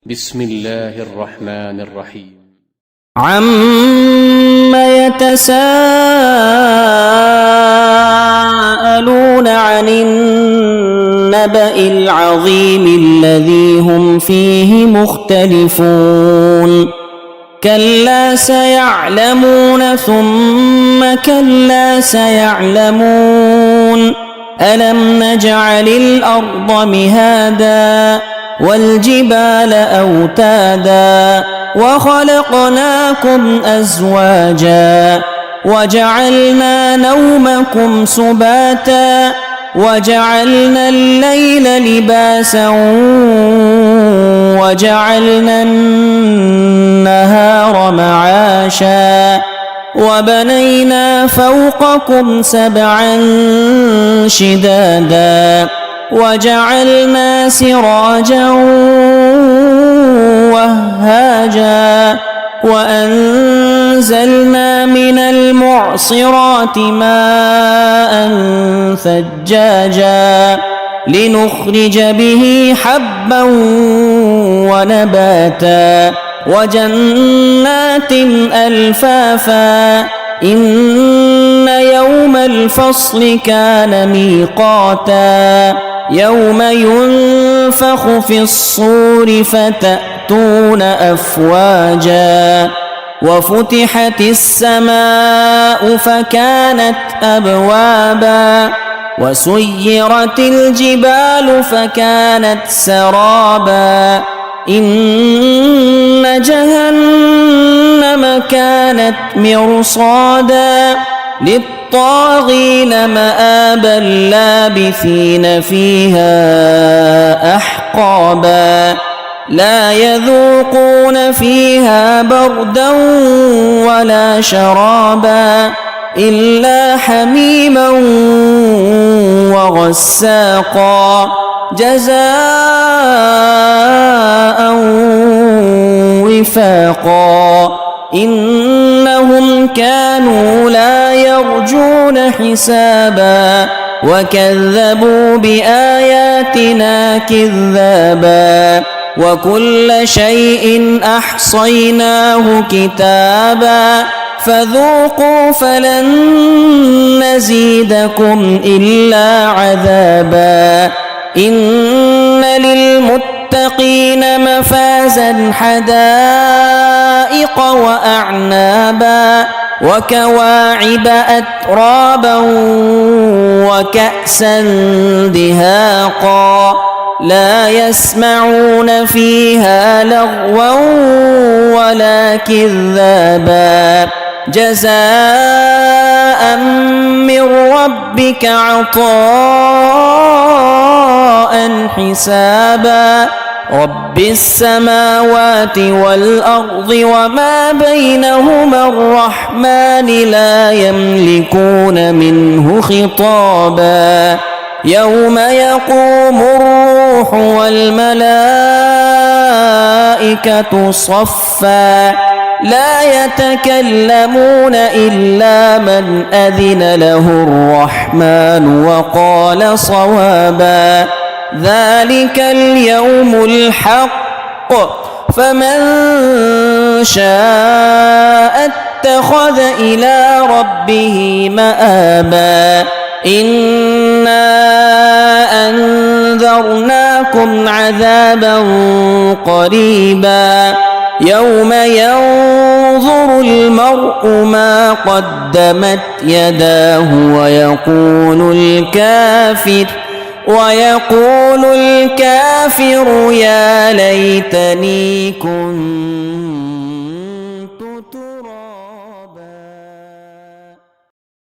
بسم الله الرحمن الرحيم. عم يتساءلون عن النبأ العظيم الذي هم فيه مختلفون كلا سيعلمون ثم كلا سيعلمون ألم نجعل الأرض مهادا والجبال أوتادا وخلقناكم أزواجا وجعلنا نومكم سباتا وجعلنا الليل لباسا وجعلنا النهار معاشا وبنينا فوقكم سبعا شدادا وجعلنا سراجا وهاجا وأنزلنا من المعصرات ماء ثجاجا لنخرج به حبا ونباتا وجنات ألفافا إن يوم الفصل كان ميقاتا يوم ينفخ في الصور فتأتون أفواجا وفتحت السماء فكانت أبوابا وسيرت الجبال فكانت سرابا إن جهنم كانت مرصادا للطاغين مآبا لابثين فيها أحقابا لا يذوقون فيها بردا ولا شرابا إلا حميما وغساقا جزاء وفاقا إنهم كانوا لا يرجون حسابا وكذبوا بآياتنا كذابا وكل شيء أحصيناه كتابا فذوقوا فلن نزيدكم إلا عذابا إن للمتقين مفازا حدائق وأعنابا وكواعب أترابا وكأسا دهاقا لا يسمعون فيها لغوا ولا كذابا جزاء من ربك عطاء حسابا رب السماوات والأرض وما بينهما الرحمن لا يملكون منه خطابا يوم يقوم الروح والملائكة صفا لا يتكلمون إلا من أذن له الرحمن وقال صوابا ذلك اليوم الحق فمن شاء اتخذ إلى ربه مآبا إنا أنذرناكم عذابا قريبا يوم ينظر المرء ما قدمت يداه ويقول الكافر يا ليتني كنت